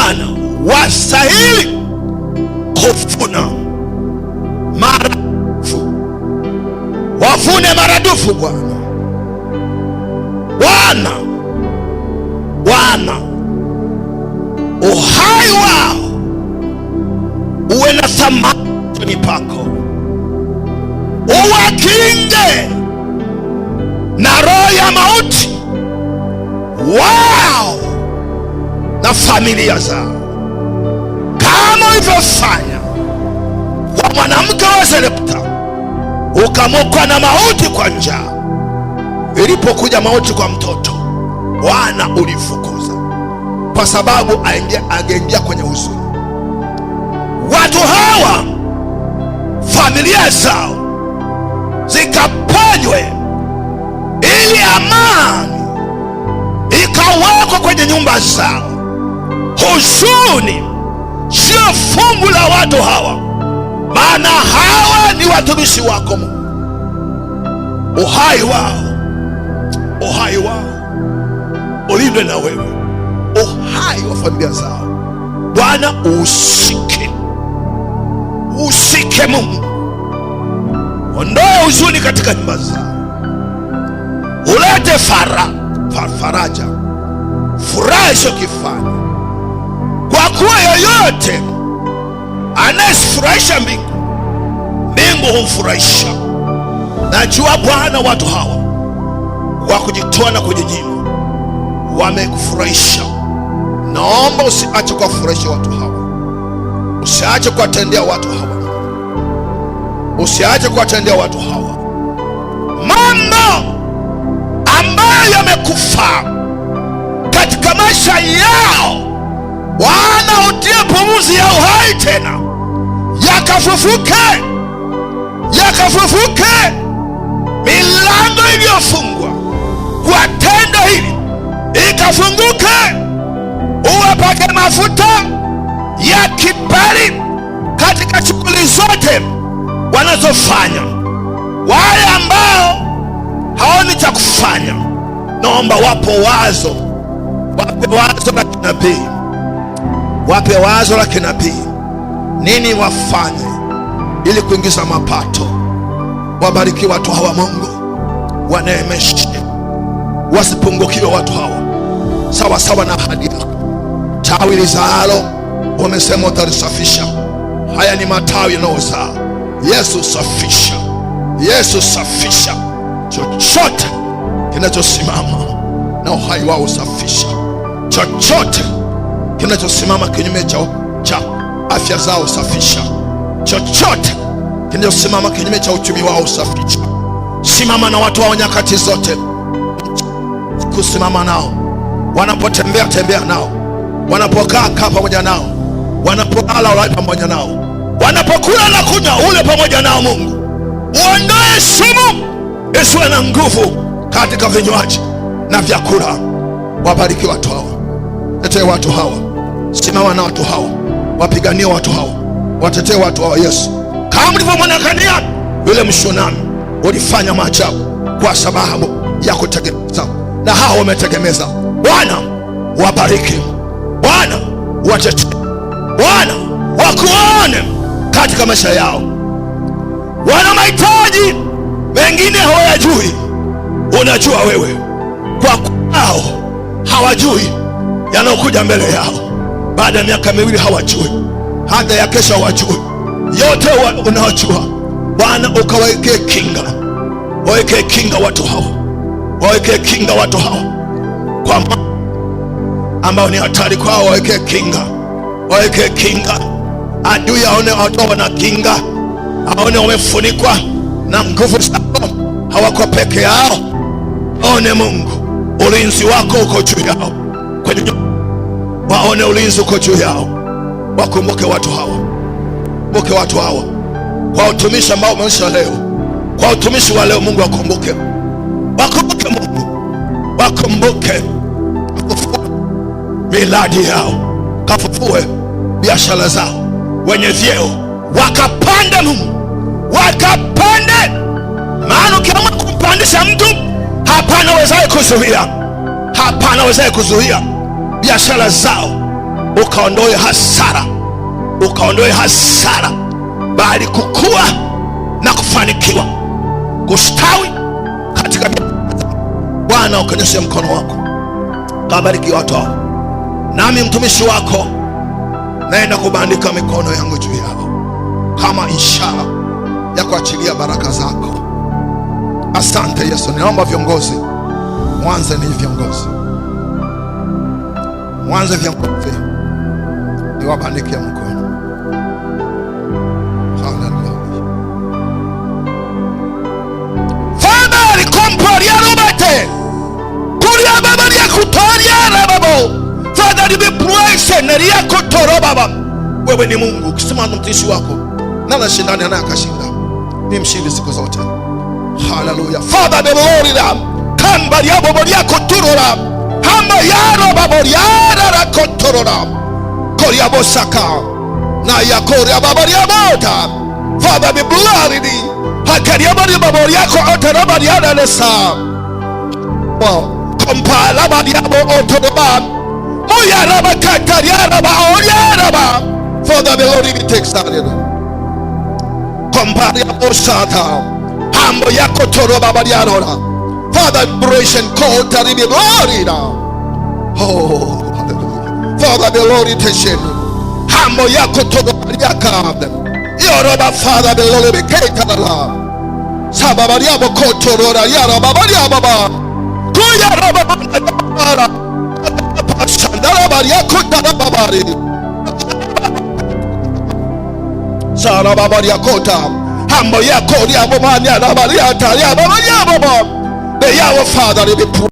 Bwana wastahili kuvuna maradufu, wavune maradufu Bwana. Bwana, uhai wao uwe na thamani pako, uwakinge na roho ya mauti wao na familia zao, kama ulivyofanya kwa mwanamke wa Sarepta, ukamokwa na mauti kwa njaa. Ilipokuja mauti kwa mtoto, Bwana ulifukuza, kwa sababu angeingia kwenye huzuni. Watu hawa familia zao zikaponywe, ili amani ikawekwa kwenye nyumba zao. Huzuni sio fungu la watu hawa, maana hawa ni watumishi wako Mungu. Uhai wao ulindwe na wewe, uhai wa familia zao Bwana usike Mungu, ondoa huzuni katika nyumba zao, ulete faraja, furaha isiyokifani, kwa kuwa yoyote anayefurahisha mbingu humfurahisha. Najua Bwana watu hawa kwa kujitoa na kujinyima wamekufurahisha. Naomba usiache kuwafurahisha watu hawa, usiache kuwatendea watu hawa, usiache kuwatendea watu hawa mambo ambayo yamekufa katika maisha yao. Bwana utie pumuzi ya uhai tena, yakafufuke. Milango iliyofungwa kwa tendo hili ikafunguke. Uwapake mafuta ya kibali katika shughuli zote wanazofanya. Wale ambao haoni cha kufanya, naomba wape wazo la kinabii, nini wafanye ili kuingiza mapato. Wabariki watu hawa Mungu, waneemeshe, wasipungukiwe watu hawa sawa sawa na ahadi yako. Tawi lizaalo umesema utalisafisha. Haya ni matawi yanayozaa. Yesu safisha chochote kinachosimama na uhai wao, safisha chochote kinachosimama kinyume cha afya zao, safisha chochote kinachosimama kinyume cha uchumi wao, safisha. Simama na watu wao nyakati zote, kusimama nao wanapotembea, tembea nao, wanapokaa kaa pamoja nao, wanapolala ulale pamoja nao, wanapokula na kunywa ule pamoja nao. Mungu, uondoe sumu isiwe na nguvu katika vinywaji na vyakula. Wabariki watu hawa, tetee watu hawa, simama na watu hawa, wapiganie watu hawa, watetee watu hawa. Yesu, kama ulivyomwonekania yule Mshunami, ulifanya maajabu kwa sababu ya kutegemeza, na hao wametegemeza. Bwana wabariki, Bwana watetee, Bwana wakuone katika maisha yao. Wana mahitaji mengine hawayajui, unajua wewe. Kwa kwao hawajui yanayokuja mbele yao, baada ya miaka miwili hawajui, hata ya kesho hawajui, yote unawajua. Bwana ukawekee kinga, wawekee kinga watu hawa, wawekee kinga watu hawa kwa ambao ni hatari kwao, wawekee kinga, wawekee kinga. Adui aone watu wana kinga, aone wamefunikwa na nguvu zako, hawako peke yao. Aone Mungu ulinzi wako uko juu yao, waone ulinzi uko juu yao. Wakumbuke watu hawa, kumbuke watu hawa kwa utumishi ambao umeisha leo, kwa utumishi wa leo. Mungu wakumbuke, wakumbuke Mungu, wakumbuke, miladi yao, kafufue biashara zao. Wenye vyeo wakapande, Mungu wakapande, maana ukiamua kumpandisha mtu hapana wezaye kuzuia, hapana wezaye kuzuia biashara zao. ukaondoe hasara, ukaondoe hasara, bali kukua na kufanikiwa, kustawi katika Bwana. Ukanyoshe mkono wako, kabariki watu hao, nami mtumishi wako naenda kubandika mikono yangu juu yao kama ishara ya kuachilia baraka zako. Asante Yesu. Ninaomba viongozi mwanze, ni viongozi mwanze, viongozi niwabandikia mkono. Haleluya. Father likomparia robate kuria baba ya kutoria baba. Father ni praise na yako toro baba. Wewe ni Mungu. Ukisema na mtumishi wako na anashindana naye akashinda, ni mshindi siku zote. Haleluya. Father the Lord da kamba ya baba yako turora hamba yaro baba yara ra kontorora koria bosaka na ya koria baba ya bota. Father be blood hakaria baba yako otaraba yara lesa wow kompala baba yabo otoraba moya raba kataria raba oya raba. Father the Lord takes that kompala bosata hambo yako toro baba yaro. Father, vibration call taribi glory now. Oh, hallelujah. Father, the Lord intention. Hambo yako todo yaka. Yoroba Father, the Lord beketa la. Sababa yabo kotoro ra yara baba ya baba. Kuya raba baba. Pasandara baba yako tara baba. Sara baba yako ta. Hambo yako ya baba ya baba ya ta ya baba ya baba. May our Father be